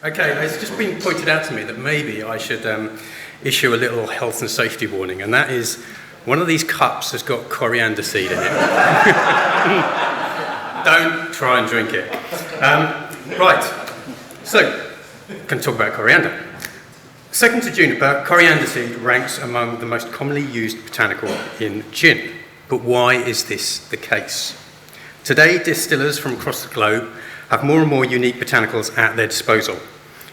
Okay, it's just been pointed out to me that maybe I should issue a little health and safety warning, and that is one of these cups has got coriander seed in it. Don't try and drink it. Right, so, can talk about coriander. Second to juniper, coriander seed ranks among the most commonly used botanical in gin. But why is this the case? Today, distillers from across the globe have more and more unique botanicals at their disposal.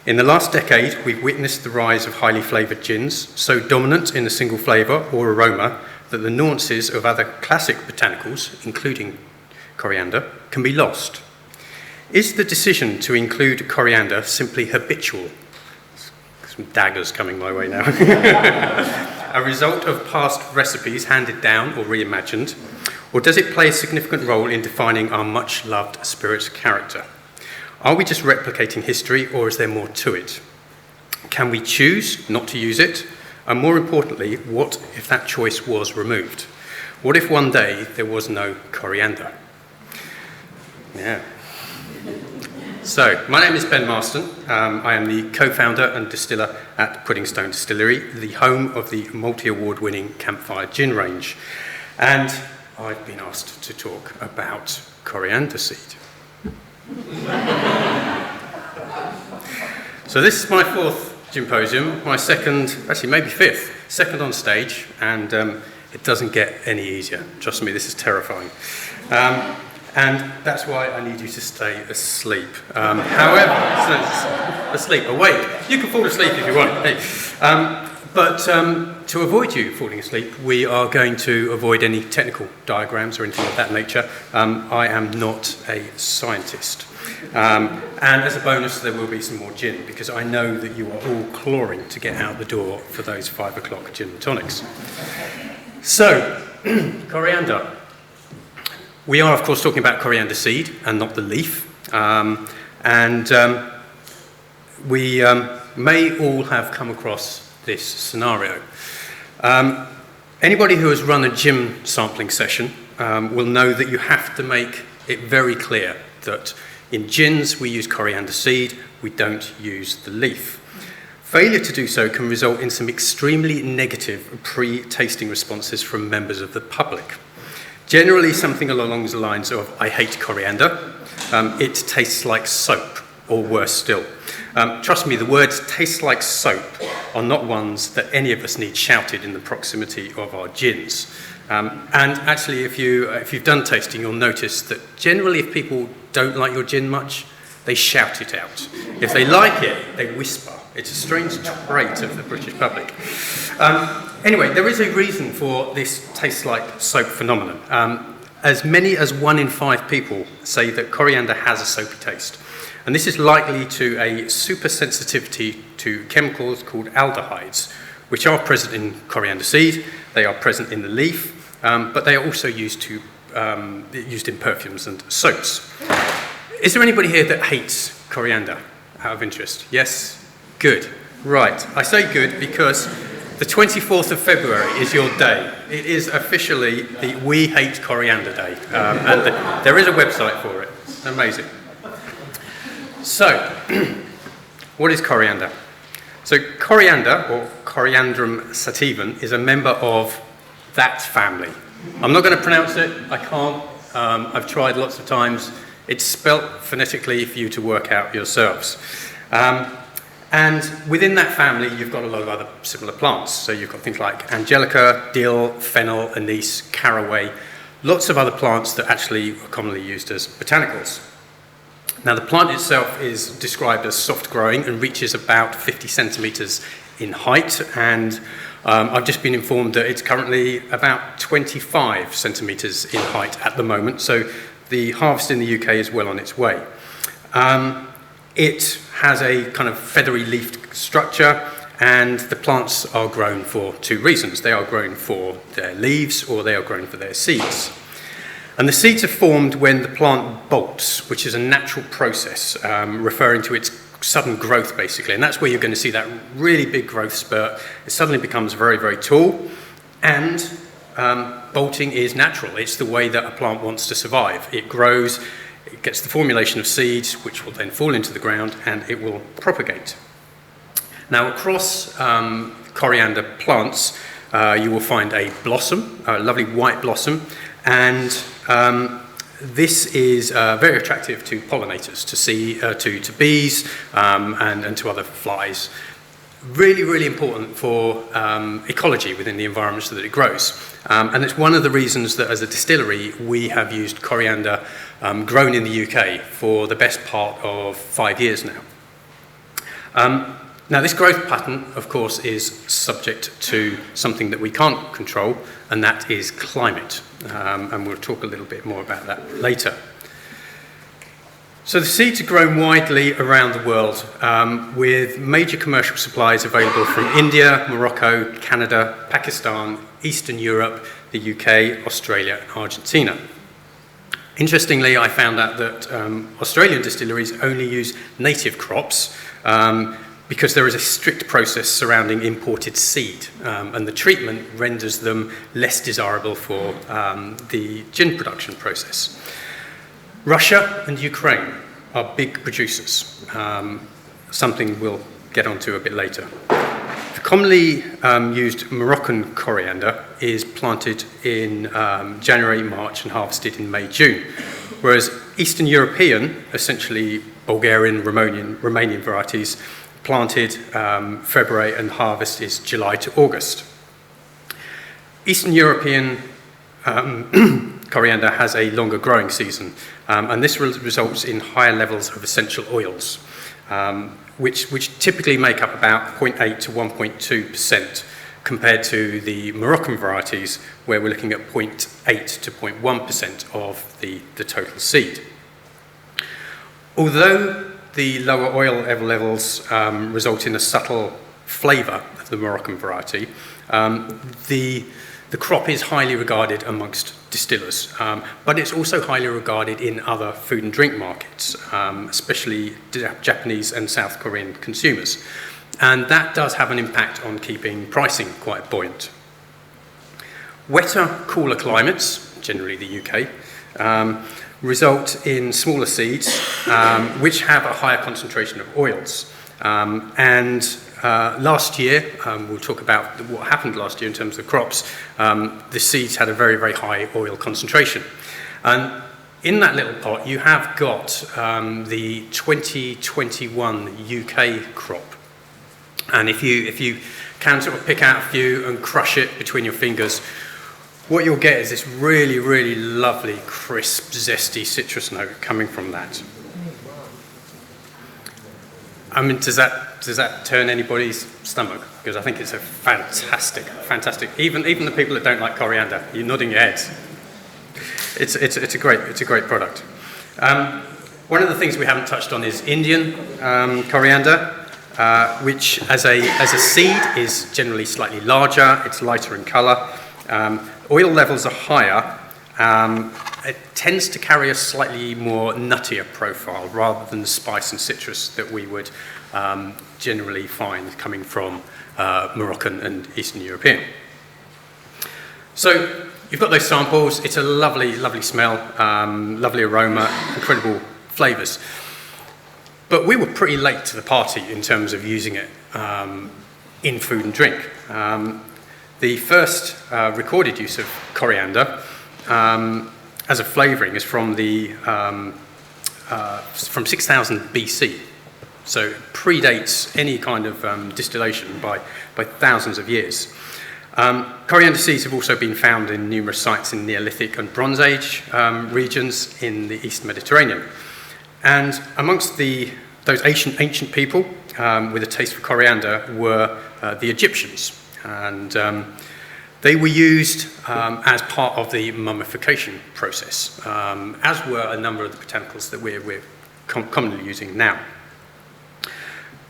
In the last decade, we've witnessed the rise of highly flavoured gins, so dominant in a single flavour or aroma that the nuances of other classic botanicals, including coriander, can be lost. Is the decision to include coriander simply habitual? Some daggers coming my way now. A result of past recipes handed down or reimagined, or does it play a significant role in defining our much-loved spirit's character? Are we just replicating history, or is there more to it? Can we choose not to use it? And more importantly, what if that choice was removed? What if one day there was no coriander? Yeah. So, my name is Ben Marston. I am the co-founder and distiller at Puddingstone Distillery, the home of the multi-award-winning Campfire Gin range. And I've been asked to talk about coriander seed. So this is my fourth Ginposium, my second, actually maybe fifth, second on stage, and it doesn't get any easier. Trust me, this is terrifying. And that's why I need you to stay asleep. However, asleep, awake. You can fall asleep if you want. Hey. But to avoid you falling asleep, we are going to avoid any technical diagrams or anything of that nature. I am not a scientist. And as a bonus, there will be some more gin, because I know that you are all clawing to get out the door for those 5 o'clock gin and tonics. So, coriander. We are, of course, talking about coriander seed and not the leaf. We may all have come across this scenario. Anybody who has run a gin sampling session will know that you have to make it very clear that in gins we use coriander seed, we don't use the leaf. Failure to do so can result in some extremely negative pre-tasting responses from members of the public. Generally something along the lines of, I hate coriander, it tastes like soap, or worse still. Trust me, the words tastes like soap are not ones that any of us need shouted in the proximity of our gins. And actually, if you've done tasting, you'll notice that generally if people don't like your gin much, they shout it out. If they like it, they whisper. It's a strange trait of the British public. Anyway, there is a reason for this tastes like soap phenomenon. As many as 1 in 5 people say that coriander has a soapy taste. And this is likely to a supersensitivity to chemicals called aldehydes, which are present in coriander seed, they are present in the leaf, but they are also used in perfumes and soaps. Is there anybody here that hates coriander, out of interest? Yes? Good. Right. I say good because the 24th of February is your day. It is officially the We Hate Coriander Day, and there is a website for it. Amazing. So, what is coriander? So coriander, or Coriandrum sativum, is a member of that family. I'm not going to pronounce it, I can't. I've tried lots of times. It's spelt phonetically for you to work out yourselves. And within that family, you've got a lot of other similar plants. So you've got things like angelica, dill, fennel, anise, caraway, lots of other plants that actually are commonly used as botanicals. Now, the plant itself is described as soft-growing and reaches about 50 centimetres in height, and I've just been informed that it's currently about 25 centimetres in height at the moment, so the harvest in the UK is well on its way. It has a kind of feathery leafed structure, and the plants are grown for 2 reasons. They are grown for their leaves, or they are grown for their seeds. And the seeds are formed when the plant bolts, which is a natural process, referring to its sudden growth, basically. And that's where you're going to see that really big growth spurt. It suddenly becomes very, very tall. And bolting is natural. It's the way that a plant wants to survive. It grows It gets the formulation of seeds, which will then fall into the ground, and it will propagate. Now, across coriander plants, you will find a blossom, a lovely white blossom, and this is very attractive to pollinators, to bees, and to other flies. Really, really important for ecology within the environments that it grows. And it's one of the reasons that as a distillery, we have used coriander grown in the UK for the best part of 5 years now. Now, this growth pattern, of course, is subject to something that we can't control, and that is climate. And we'll talk a little bit more about that later. So the seeds are grown widely around the world, with major commercial supplies available from India, Morocco, Canada, Pakistan, Eastern Europe, the UK, Australia, and Argentina. Interestingly, I found out that Australian distilleries only use native crops because there is a strict process surrounding imported seed, and the treatment renders them less desirable for the gin production process. Russia and Ukraine are big producers, something we'll get onto a bit later. The commonly used Moroccan coriander is planted in January, March, and harvested in May, June, whereas Eastern European, essentially Bulgarian, Romanian varieties, planted February and harvest is July to August. Eastern European coriander has a longer growing season, and this results in higher levels of essential oils, which typically make up about 0.8 to 1.2% compared to the Moroccan varieties, where we're looking at 0.8 to 0.1% of the total seed. Although the lower oil levels result in a subtle flavour of the Moroccan variety, the crop is highly regarded amongst distillers, but it's also highly regarded in other food and drink markets, especially Japanese and South Korean consumers. And that does have an impact on keeping pricing quite buoyant. Wetter, cooler climates, generally the UK, result in smaller seeds, which have a higher concentration of oils. Last year, we'll talk about what happened last year in terms of crops, the seeds had a very, very high oil concentration. And in that little pot, you have got the 2021 UK crop. And if you can sort of pick out a few and crush it between your fingers, what you'll get is this really, really lovely, crisp, zesty citrus note coming from that. I mean, does that turn anybody's stomach? Because I think it's a fantastic. Even the people that don't like coriander, you're nodding your heads. It's a great product. One of the things we haven't touched on is Indian coriander, which as a seed is generally slightly larger. It's lighter in colour. Oil levels are higher. It tends to carry a slightly more nuttier profile rather than the spice and citrus that we would generally find coming from Moroccan and Eastern European. So you've got those samples. It's a lovely, lovely smell, lovely aroma, incredible flavours. But we were pretty late to the party in terms of using it in food and drink. The first recorded use of coriander as a flavouring is from from 6000 BC, so it predates any kind of distillation by thousands of years. Coriander seeds have also been found in numerous sites in Neolithic and Bronze Age regions in the East Mediterranean. And amongst those ancient people with a taste for coriander were the Egyptians. And they were used as part of the mummification process, as were a number of the botanicals that we're commonly using now.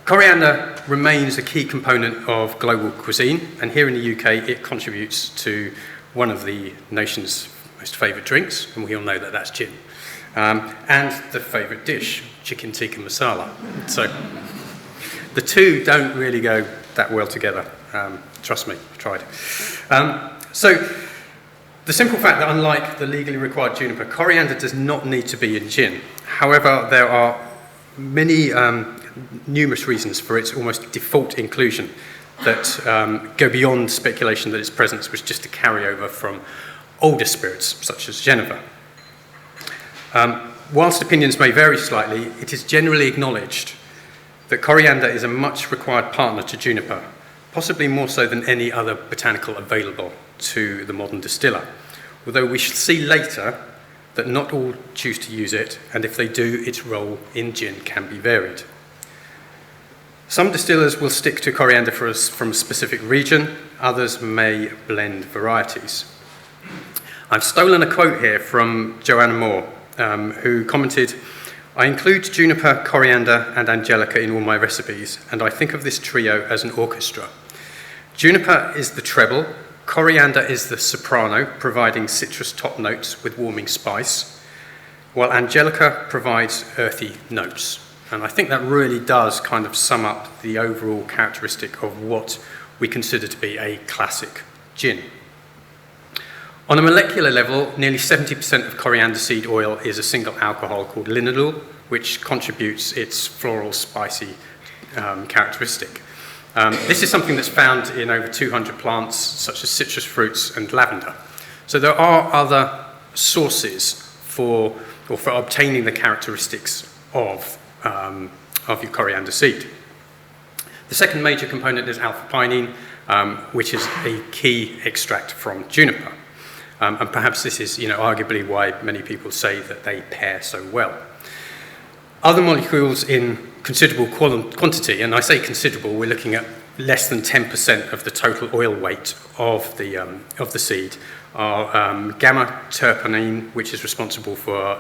Coriander remains a key component of global cuisine, and here in the UK it contributes to one of the nation's most favourite drinks, and we all know that that's gin, and the favourite dish, chicken tikka masala. So the two don't really go that well together. Trust me, I've tried. So The simple fact that unlike the legally required juniper, coriander does not need to be in gin. However, there are many numerous reasons for its almost default inclusion that go beyond speculation that its presence was just a carryover from older spirits, such as Geneva. Whilst opinions may vary slightly, it is generally acknowledged that coriander is a much required partner to juniper, possibly more so than any other botanical available to the modern distiller, although we shall see later that not all choose to use it, and if they do, its role in gin can be varied. Some distillers will stick to coriander from a specific region, others may blend varieties. I've stolen a quote here from Joanna Moore, who commented, "I include juniper, coriander and angelica in all my recipes, and I think of this trio as an orchestra. Juniper is the treble, coriander is the soprano, providing citrus top notes with warming spice, while angelica provides earthy notes." And I think that really does kind of sum up the overall characteristic of what we consider to be a classic gin. On a molecular level, nearly 70% of coriander seed oil is a single alcohol called linalool, which contributes its floral, spicy characteristic. This is something that's found in over 200 plants, such as citrus fruits and lavender. So there are other sources for obtaining the characteristics of your coriander seed. The second major component is alpha-pinene, which is a key extract from juniper. And perhaps this is, arguably why many people say that they pair so well. Other molecules in considerable quantity, and I say considerable, we're looking at less than 10% of the total oil weight of the seed, are gamma-terpenine, which is responsible for,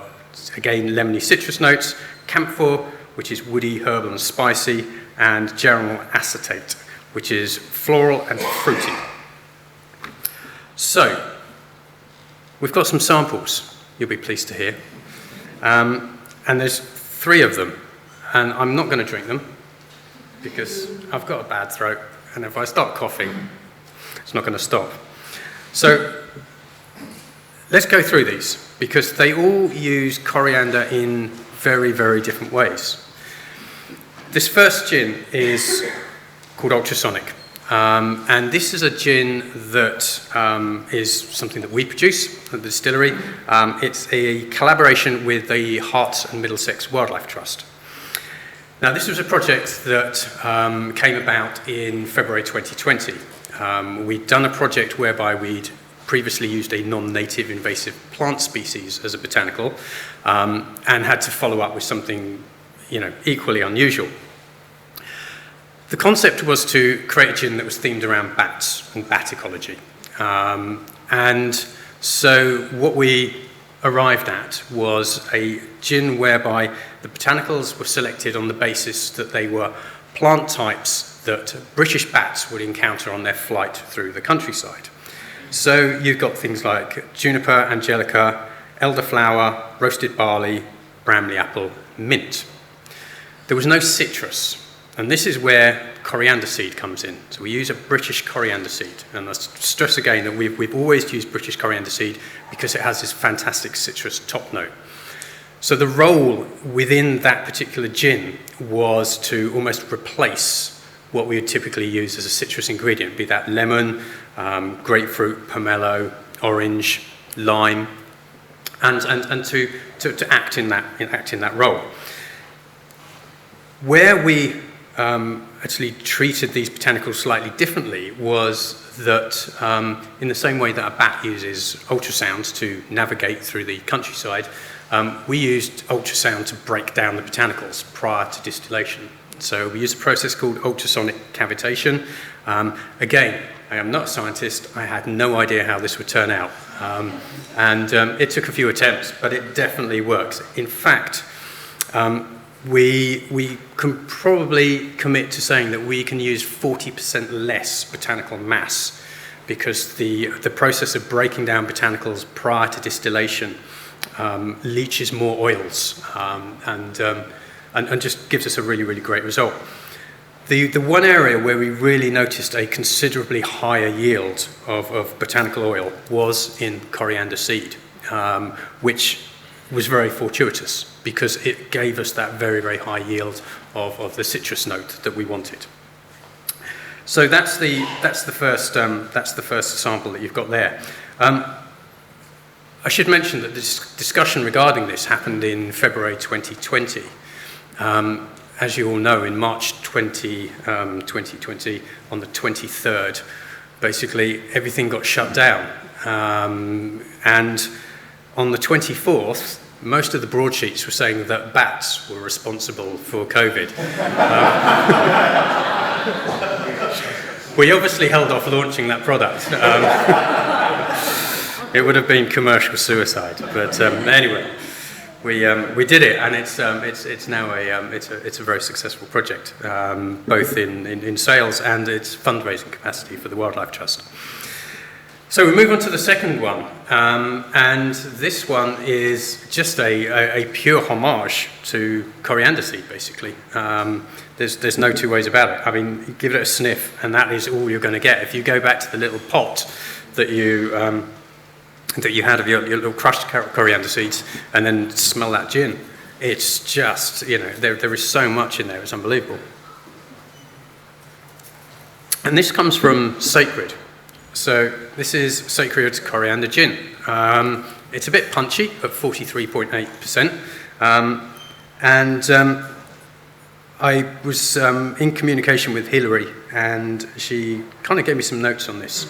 again, lemony citrus notes, camphor, which is woody, herbal and spicy, and geranyl acetate, which is floral and fruity. So, we've got some samples, you'll be pleased to hear. And there's 3 of them. And I'm not going to drink them because I've got a bad throat. And if I start coughing, it's not going to stop. So let's go through these because they all use coriander in very, very different ways. This first gin is called Ultrasonic. And this is a gin that is something that we produce at the distillery. It's a collaboration with the Herts and Middlesex Wildlife Trust. Now, this was a project that came about in February 2020. We'd done a project whereby we'd previously used a non-native invasive plant species as a botanical and had to follow up with something, equally unusual. The concept was to create a gin that was themed around bats and bat ecology. And so what we arrived at was a gin whereby the botanicals were selected on the basis that they were plant types that British bats would encounter on their flight through the countryside. So you've got things like juniper, angelica, elderflower, roasted barley, bramley apple, mint. There was no citrus. And this is where coriander seed comes in. So we use a British coriander seed. And I stress again that we've always used British coriander seed because it has this fantastic citrus top note. So the role within that particular gin was to almost replace what we would typically use as a citrus ingredient, be that lemon, grapefruit, pomelo, orange, lime, and to act in that role. Where we actually treated these botanicals slightly differently was that in the same way that a bat uses ultrasounds to navigate through the countryside, we used ultrasound to break down the botanicals prior to distillation. So we used a process called ultrasonic cavitation. Again, I am not a scientist. I had no idea how this would turn out. It took a few attempts, but it definitely works. In fact, we can probably commit to saying that we can use 40% less botanical mass because the process of breaking down botanicals prior to distillation leaches more oils and just gives us a really, really great result. The one area where we really noticed a considerably higher yield of botanical oil was in coriander seed, which was very fortuitous because it gave us that very, very high yield of the citrus note that we wanted. So that's the first sample that you've got there. I should mention that this discussion regarding this happened in February 2020. As you all know, in March 2020, on the 23rd, basically everything got shut down. And on the 24th, most of the broadsheets were saying that bats were responsible for COVID. We obviously held off launching that product. It would have been commercial suicide, but anyway, we did it, and it's now a very successful project, both in sales and its fundraising capacity for the Wildlife Trust. So we move on to the second one, and this one is just a pure homage to coriander seed, basically. There's no two ways about it. I mean, you give it a sniff, and that is all you're going to get. If you go back to the little pot that you had of your little crushed coriander seeds, and then smell that gin, it's just, there is so much in there, it's unbelievable. And this comes from Sacred. So this is Sacred Coriander Gin. It's a bit punchy at 43.8%. And I was in communication with Hilary, and she kind of gave me some notes on this.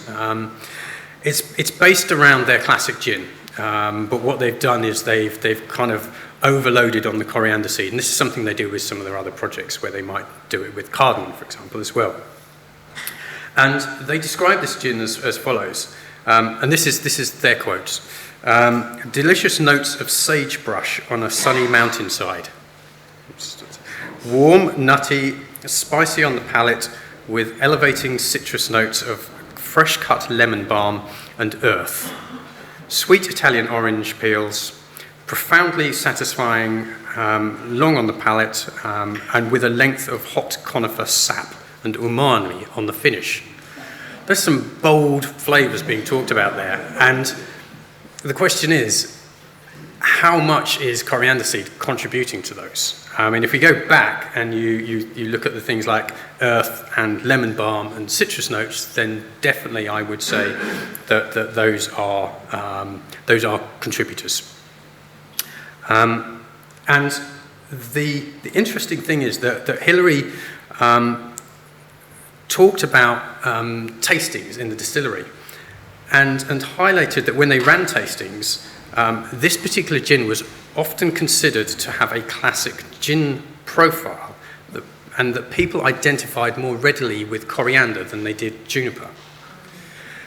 It's based around their classic gin, but what they've done is they've kind of overloaded on the coriander seed, and this is something they do with some of their other projects where they might do it with cardamom, for example, as well. And they describe this gin as follows, and this is their quotes. Delicious notes of sagebrush on a sunny mountainside. Warm, nutty, spicy on the palate, with elevating citrus notes of fresh-cut lemon balm and earth. Sweet Italian orange peels, profoundly satisfying, long on the palate, and with a length of hot conifer sap and umami on the finish. There's some bold flavours being talked about there, and the question is, how much is coriander seed contributing to those? I mean, if we go back and you look at the things like earth and lemon balm and citrus notes, then definitely I would say that those are contributors. And the interesting thing is that Hilary talked about tastings in the distillery, and highlighted that when they ran tastings, this particular gin was often considered to have a classic gin profile, and that people identified more readily with coriander than they did juniper.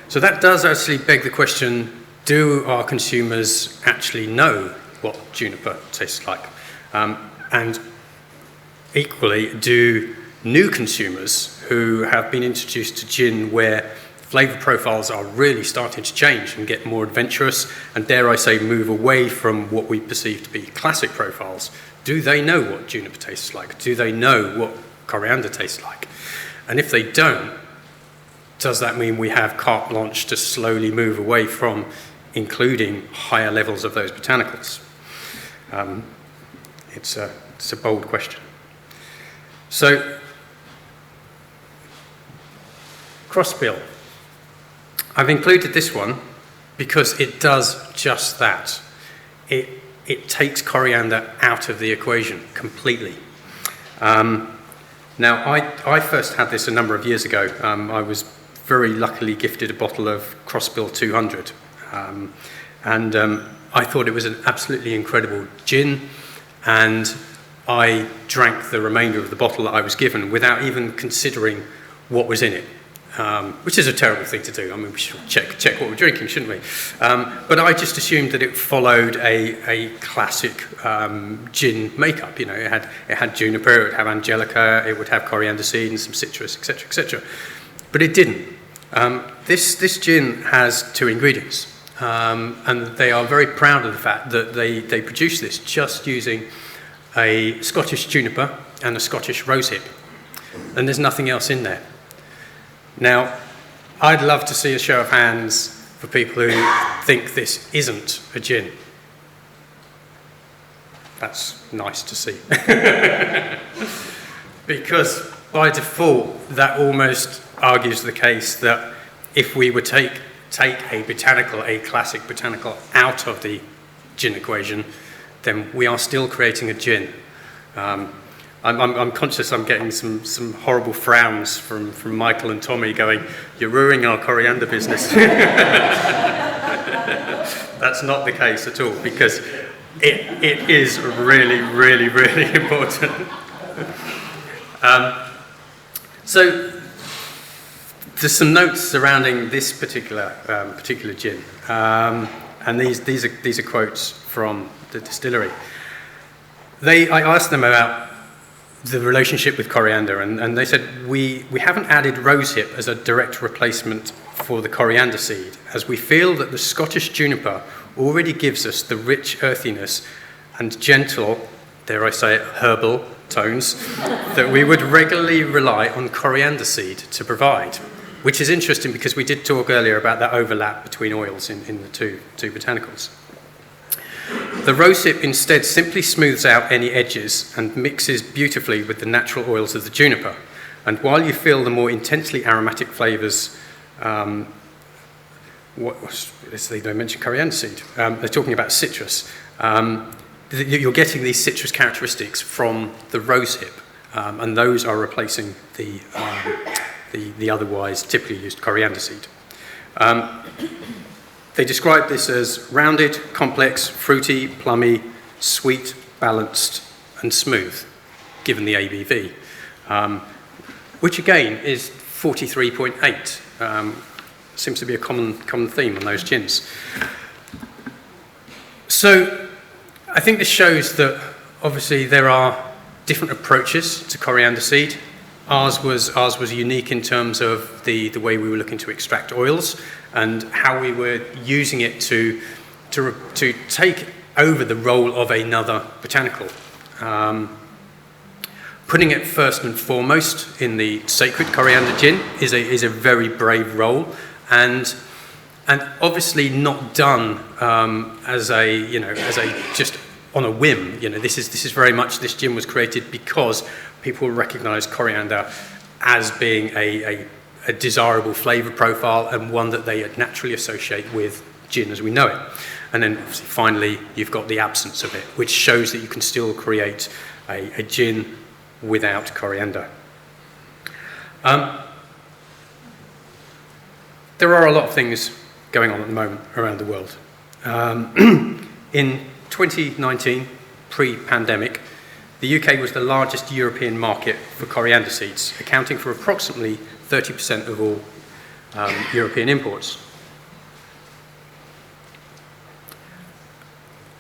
So that does actually beg the question, do our consumers actually know what juniper tastes like? And equally, do new consumers who have been introduced to gin where flavour profiles are really starting to change and get more adventurous, and dare I say move away from what we perceive to be classic profiles, do they know what juniper tastes like? Do they know what coriander tastes like? And if they don't, does that mean we have carte blanche to slowly move away from including higher levels of those botanicals? It's a bold question. So, crossbill. I've included this one because it does just that. It takes coriander out of the equation completely. Now, I first had this a number of years ago. I was very luckily gifted a bottle of Crossbill 200. And I thought it was an absolutely incredible gin, and I drank the remainder of the bottle that I was given without even considering what was in it. Which is a terrible thing to do. I mean, we should check what we're drinking, shouldn't we? But I just assumed that it followed a classic gin makeup. It had juniper, it would have angelica, it would have coriander seed and some citrus, etc., etc. But it didn't. This gin has 2 ingredients, and they are very proud of the fact that they produce this just using a Scottish juniper and a Scottish rosehip. and there's nothing else in there. Now, I'd love to see a show of hands for people who think this isn't a gin. That's nice to see. Because by default, that almost argues the case that if we would take a botanical, a classic botanical, out of the gin equation, then we are still creating a gin. I'm conscious I'm getting some horrible frowns from Michael and Tommy going, "You're ruining our coriander business." That's not the case at all, because it is really, really, really important. So there's some notes surrounding this particular gin, and these are quotes from the distillery. I asked them about the relationship with coriander, and they said, we haven't added rosehip as a direct replacement for the coriander seed, as we feel that the Scottish juniper already gives us the rich earthiness and gentle, dare I say it, herbal tones that we would regularly rely on coriander seed to provide, which is interesting because we did talk earlier about that overlap between oils in the two botanicals. The rosehip instead simply smooths out any edges and mixes beautifully with the natural oils of the juniper. And while you feel the more intensely aromatic flavours, they don't mention coriander seed, they're talking about citrus. You're getting these citrus characteristics from the rosehip, and those are replacing the otherwise typically used coriander seed. They describe this as rounded, complex, fruity, plummy, sweet, balanced, and smooth, given the ABV, which again is 43.8. Seems to be a common theme on those gins. So I think this shows that obviously there are different approaches to coriander seed. Ours was unique in terms of the way we were looking to extract oils and how we were using it to take over the role of another botanical. Putting it first and foremost in the sacred coriander gin is a very brave role, and obviously not done as a just on a whim. This is very much, this gin was created because people recognise coriander as being a desirable flavour profile and one that they naturally associate with gin as we know it. And then finally you've got the absence of it, which shows that you can still create a gin without coriander. There are a lot of things going on at the moment around the world. In 2019, pre-pandemic, the UK was the largest European market for coriander seeds, accounting for approximately 30% of all European imports.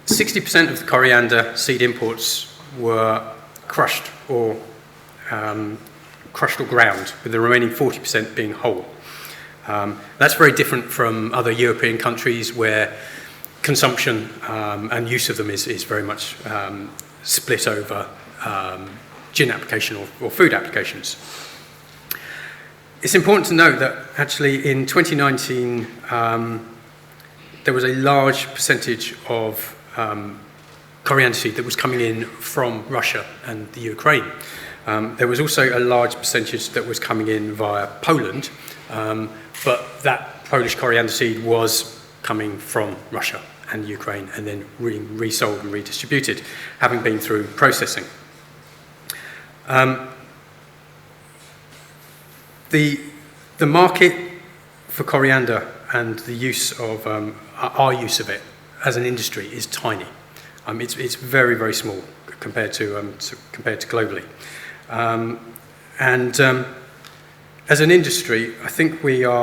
60% of the coriander seed imports were crushed or ground, with the remaining 40% being whole. That's very different from other European countries where consumption and use of them is very much split over gin application or food applications. It's important to note that actually in 2019 there was a large percentage of coriander seed that was coming in from Russia and the Ukraine. There was also a large percentage that was coming in via Poland, but that Polish coriander seed was coming from Russia and Ukraine and then resold and redistributed, having been through processing. The market for coriander and the use of our use of it as an industry is tiny. It's very, very small compared to globally. As an industry, I think we're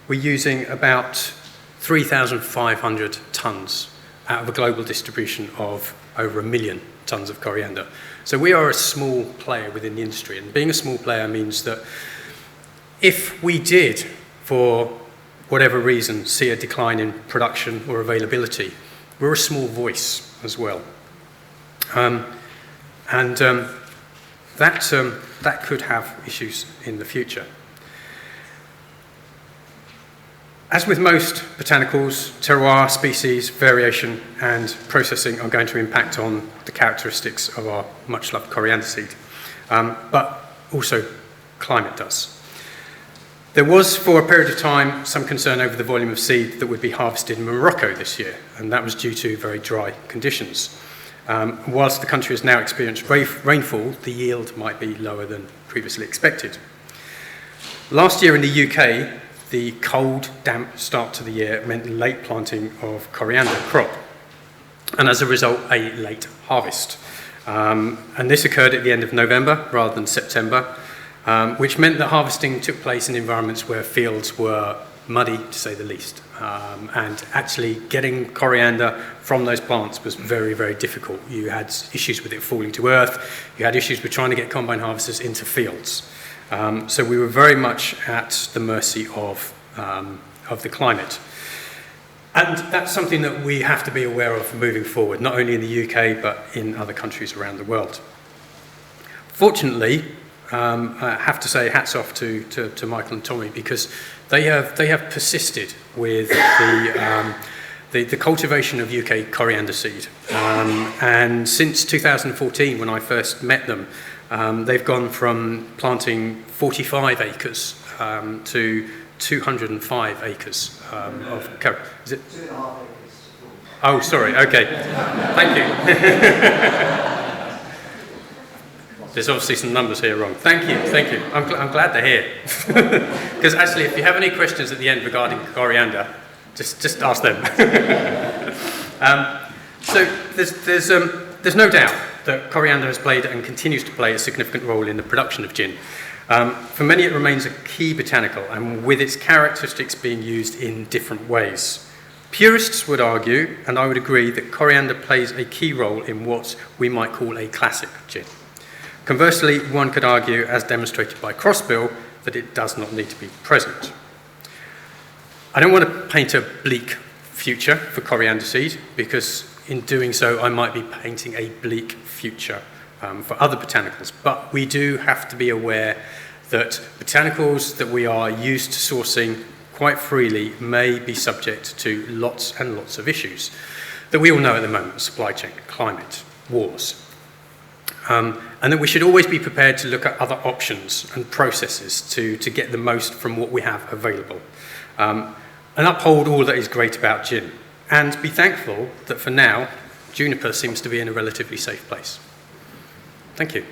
using about 3,500 tonnes out of a global distribution of over 1 million tonnes of coriander. So we are a small player within the industry, and being a small player means that if we did, for whatever reason, see a decline in production or availability, we're a small voice as well. that could have issues in the future. As with most botanicals, terroir, species, variation, and processing are going to impact on the characteristics of our much-loved coriander seed, but also climate does. There was, for a period of time, some concern over the volume of seed that would be harvested in Morocco this year, and that was due to very dry conditions. Whilst the country has now experienced rainfall, the yield might be lower than previously expected. Last year in the UK, the cold, damp start to the year meant late planting of coriander crop, and as a result, a late harvest. And this occurred at the end of November rather than September, which meant that harvesting took place in environments where fields were muddy, to say the least. And actually getting coriander from those plants was very, very difficult. You had issues with it falling to earth. You had issues with trying to get combine harvesters into fields. So we were very much at the mercy of the climate. And that's something that we have to be aware of moving forward, not only in the UK, but in other countries around the world. Fortunately, I have to say hats off to Michael and Tommy, because they have persisted with the cultivation of UK coriander seed. And since 2014, when I first met them, they've gone from planting 45 acres to 205 acres of coriander. Is it? 2.5 acres. Oh, sorry. Okay. Thank you. There's obviously some numbers here wrong. Thank you. I'm glad they're here. Because actually, if you have any questions at the end regarding coriander, just ask them. So there's no doubt that coriander has played and continues to play a significant role in the production of gin. For many, it remains a key botanical, and with its characteristics being used in different ways. Purists would argue, and I would agree, that coriander plays a key role in what we might call a classic gin. Conversely, one could argue, as demonstrated by Crossbill, that it does not need to be present. I don't want to paint a bleak future for coriander seed, because in doing so, I might be painting a bleak future for other botanicals. But we do have to be aware that botanicals that we are used to sourcing quite freely may be subject to lots and lots of issues that we all know at the moment: supply chain, climate, wars. And that we should always be prepared to look at other options and processes to get the most from what we have available. And uphold all that is great about gin. And be thankful that for now, juniper seems to be in a relatively safe place. Thank you.